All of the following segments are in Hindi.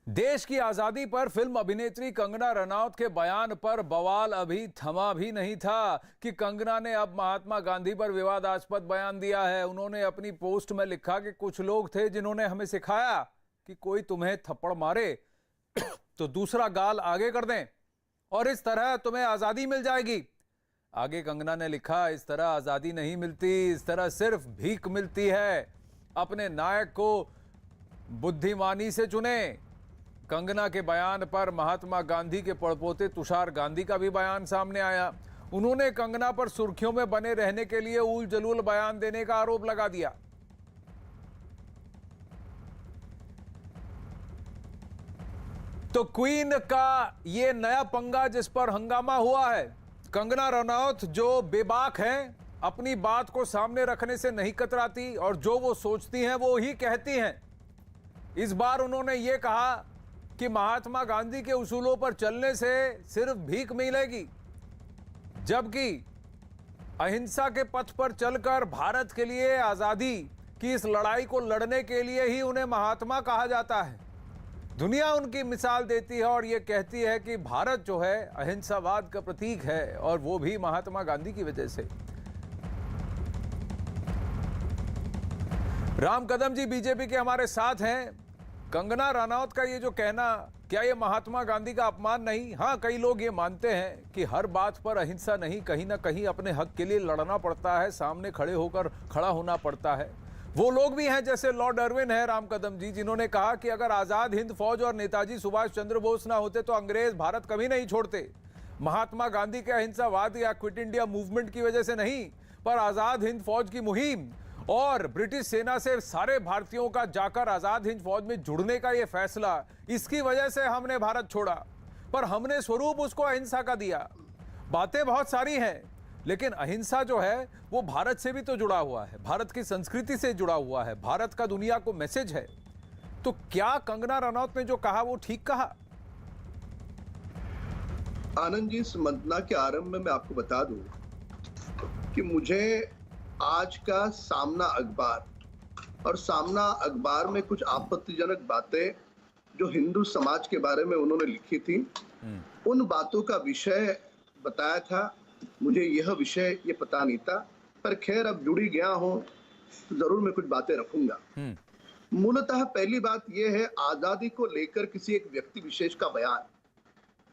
देश की आजादी पर फिल्म अभिनेत्री कंगना रनौत के बयान पर बवाल अभी थमा भी नहीं था कि कंगना ने अब महात्मा गांधी पर विवादास्पद बयान दिया है। उन्होंने अपनी पोस्ट में लिखा कि कुछ लोग थे जिन्होंने हमें सिखाया कि कोई तुम्हें थप्पड़ मारे तो दूसरा गाल आगे कर दें और इस तरह तुम्हें आजादी मिल जाएगी। आगे कंगना ने लिखा, इस तरह आजादी नहीं मिलती, इस तरह सिर्फ भीख मिलती है। अपने नायक को बुद्धिमानी से चुने। कंगना के बयान पर महात्मा गांधी के पड़पोते तुषार गांधी का भी बयान सामने आया। उन्होंने कंगना पर सुर्खियों में बने रहने के लिए उल जलूल बयान देने का आरोप लगा दिया। तो क्वीन का यह नया पंगा जिस पर हंगामा हुआ है। कंगना रनौत जो बेबाक हैं, अपनी बात को सामने रखने से नहीं कतराती और जो वो सोचती हैं वो ही कहती हैं। इस बार उन्होंने ये कहा कि महात्मा गांधी के उसूलों पर चलने से सिर्फ भीख मिलेगी, जबकि अहिंसा के पथ पर चलकर भारत के लिए आजादी की इस लड़ाई को लड़ने के लिए ही उन्हें महात्मा कहा जाता है। दुनिया उनकी मिसाल देती है और यह कहती है कि भारत जो है अहिंसावाद का प्रतीक है और वो भी महात्मा गांधी की वजह से। राम कदम जी बीजेपी के हमारे साथ हैं। कंगना रनौत का ये जो कहना, क्या ये महात्मा गांधी का अपमान नहीं? हाँ, कई लोग ये मानते हैं कि हर बात पर अहिंसा नहीं, कहीं ना कहीं अपने हक के लिए लड़ना पड़ता है, सामने खड़ा होना पड़ता है। वो लोग भी हैं जैसे लॉर्ड अर्विन है राम कदम जी, जिन्होंने कहा कि अगर आजाद हिंद फौज और नेताजी सुभाष चंद्र बोस ना होते तो अंग्रेज भारत कभी नहीं छोड़ते। महात्मा गांधी के अहिंसावाद या क्विट इंडिया मूवमेंट की वजह से नहीं, पर आजाद हिंद फौज की मुहिम और ब्रिटिश सेना से सारे भारतीयों का जाकर आजाद हिंद फौज में जुड़ने का यह फैसला, इसकी वजह से हमने भारत छोड़ा, पर हमने स्वरूप उसको अहिंसा का दिया। बातें बहुत सारी हैं, लेकिन अहिंसा जो है वो भारत से भी तो जुड़ा हुआ है, भारत की संस्कृति से जुड़ा हुआ है, भारत का दुनिया को मैसेज है। तो क्या कंगना रनौत ने जो कहा वो ठीक कहा? आनंद जी, इस मंथना के आरंभ में मैं आपको बता दूं कि मुझे आज का सामना अखबार में कुछ आपत्तिजनक बातें जो हिंदू समाज के बारे में उन्होंने लिखी थी, उन बातों का विषय बताया था। मुझे यह विषय ये पता नहीं था, पर खैर अब जुड़ी गया हूं तो जरूर मैं कुछ बातें रखूंगा। मूलतः पहली बात यह है, आजादी को लेकर किसी एक व्यक्ति विशेष का बयान,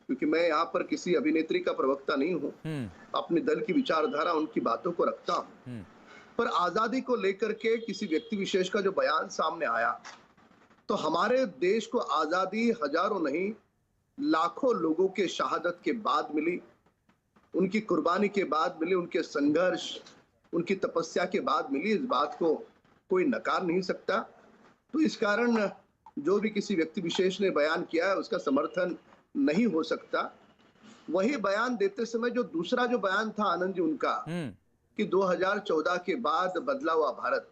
क्योंकि मैं यहाँ पर किसी अभिनेत्री का प्रवक्ता नहीं हूँ, अपने दल की विचारधारा उनकी बातों को रखता हूँ, पर आजादी को लेकर के किसी व्यक्ति विशेष का जो बयान सामने आया, तो हमारे देश को आजादी हजारों नहीं लाखों लोगों के शहादत के बाद मिली, उनकी कुर्बानी के बाद मिली, उनके संघर्ष, उनकी तपस्या के बाद मिली। इस बात को कोई नकार नहीं सकता। तो इस कारण जो भी किसी व्यक्ति विशेष ने बयान किया है उसका समर्थन नहीं हो सकता। वही बयान देते समय जो दूसरा जो बयान था आनंद जी उनका, कि 2014 के बाद बदला हुआ भारत,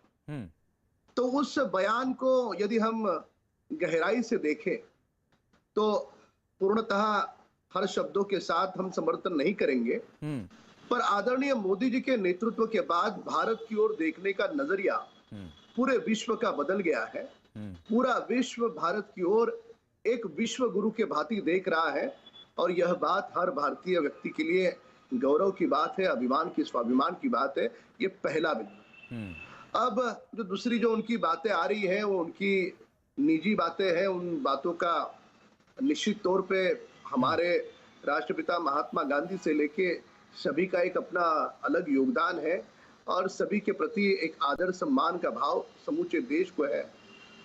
तो उस बयान को यदि हम गहराई से देखें तो पूर्णतः हर शब्दों के साथ हम समर्थन नहीं करेंगे, पर आदरणीय मोदी जी के नेतृत्व के बाद भारत की ओर देखने का नजरिया पूरे विश्व का बदल गया है। पूरा विश्व भारत की ओर एक विश्व गुरु के भांति देख रहा है और यह बात हर भारतीय व्यक्ति के लिए गौरव की बात है, अभिमान की, स्वाभिमान की बात है। ये पहला बिंदु। अब जो दूसरी जो उनकी बातें आ रही है वो उनकी निजी बातें हैं। उन बातों का निश्चित तौर पे हमारे राष्ट्रपिता महात्मा गांधी से लेके सभी का एक अपना अलग योगदान है और सभी के प्रति एक आदर सम्मान का भाव समूचे देश को है।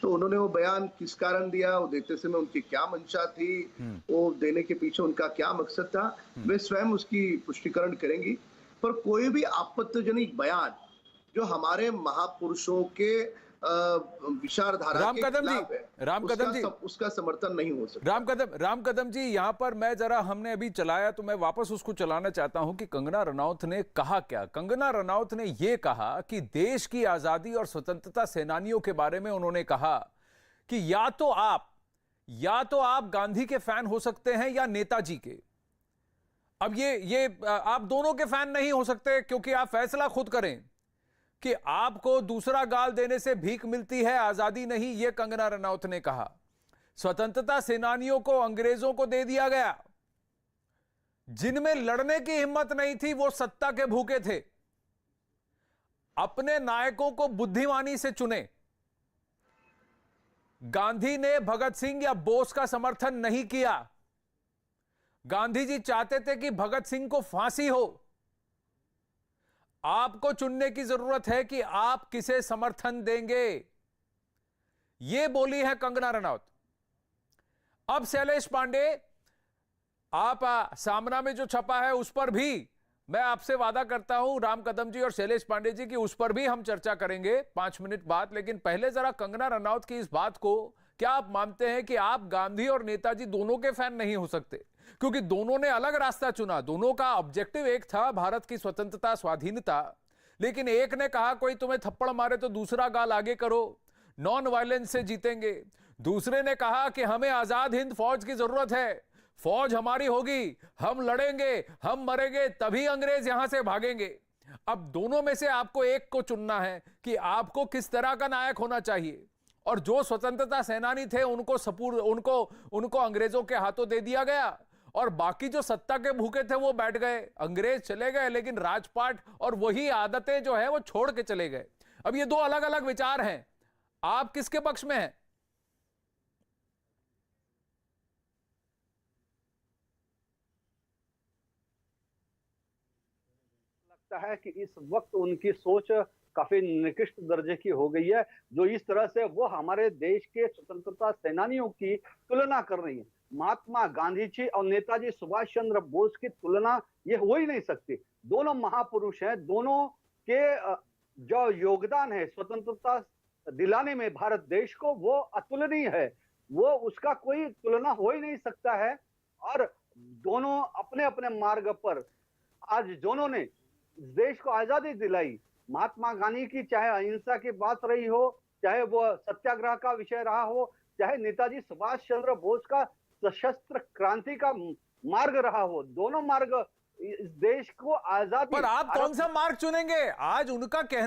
तो उन्होंने वो बयान किस कारण दिया, वो देते समय उनकी क्या मंशा थी, वो देने के पीछे उनका क्या मकसद था, वे स्वयं उसकी पुष्टिकरण करेंगी। पर कोई भी आपत्तिजनक बयान जो हमारे महापुरुषों के विचारधारा के खिलाफ है, उसका समर्थन नहीं हो सकता। राम कदम जी, यहां पर मैं जरा, हमने अभी चलाया तो मैं वापस उसको चलाना चाहता हूं कि कंगना रनौत ने कहा क्या। कंगना रनौत ने यह कहा कि देश की आजादी और स्वतंत्रता सेनानियों के बारे में उन्होंने कहा कि या तो आप गांधी के फैन हो सकते हैं या नेताजी के। अब ये आप दोनों के फैन नहीं हो सकते, क्योंकि आप फैसला खुद करें कि आपको दूसरा गाल देने से भीख मिलती है, आजादी नहीं, यह कंगना रनौत ने कहा। स्वतंत्रता सेनानियों को अंग्रेजों को दे दिया गया। जिनमें लड़ने की हिम्मत नहीं थी वो सत्ता के भूखे थे। अपने नायकों को बुद्धिमानी से चुने। गांधी ने भगत सिंह या बोस का समर्थन नहीं किया। गांधी जी चाहते थे कि भगत सिंह को फांसी हो। आपको चुनने की जरूरत है कि आप किसे समर्थन देंगे। यह बोली है कंगना रनौत। अब शैलेश पांडे, आप सामना में जो छपा है उस पर भी मैं आपसे वादा करता हूं, राम कदम जी और शैलेश पांडे जी की, उस पर भी हम चर्चा करेंगे 5 मिनट बाद। लेकिन पहले जरा कंगना रनौत की इस बात को, क्या आप मानते हैं कि आप गांधी और नेताजी दोनों के फैन नहीं हो सकते? क्योंकि दोनों ने अलग रास्ता चुना। दोनों का ऑब्जेक्टिव एक था, भारत की स्वतंत्रता, स्वाधीनता। लेकिन एक ने कहा कोई तुम्हें थप्पड़ मारे तो दूसरा गाल आगे करो, नॉन वायलेंस से जीतेंगे। दूसरे ने कहा कि हमें आजाद हिंद फौज की जरूरत है, फौज हमारी होगी, हम लड़ेंगे, हम मरेंगे, तभी अंग्रेज यहां से भागेंगे। अब दोनों में से आपको एक को चुनना है कि आपको किस तरह का नायक होना चाहिए। और जो स्वतंत्रता सेनानी थे उनको अंग्रेजों के हाथों दे दिया गया, और बाकी जो सत्ता के भूखे थे वो बैठ गए। अंग्रेज चले गए लेकिन राजपाट और वही आदतें जो है वो छोड़ के चले गए। अब ये दो अलग अलग विचार हैं, आप किसके पक्ष में हैं? लगता है कि इस वक्त उनकी सोच काफी निकृष्ट दर्जे की हो गई है, जो इस तरह से वो हमारे देश के स्वतंत्रता सेनानियों की तुलना कर रही है। महात्मा गांधी जी और नेताजी सुभाष चंद्र बोस की तुलना ये हो ही नहीं सकती। दोनों महापुरुष हैं। दोनों के जो योगदान है स्वतंत्रता दिलाने में भारत देश को, वो अतुलनीय है। वो उसका कोई तुलना हो ही नहीं सकता है। और दोनों अपने अपने मार्ग पर, आज दोनों ने देश को आजादी दिलाई। महात्मा गांधी की चाहे अहिंसा की बात रही हो, चाहे वो सत्याग्रह का विषय रहा हो, चाहे नेताजी सुभाष चंद्र बोस का सशस्त्र क्रांति का मार्ग रहा हो, दोनों मार्ग इस देश को आजादी। पर आप कौन सा मार्ग चुनेंगे? आज उनका कहना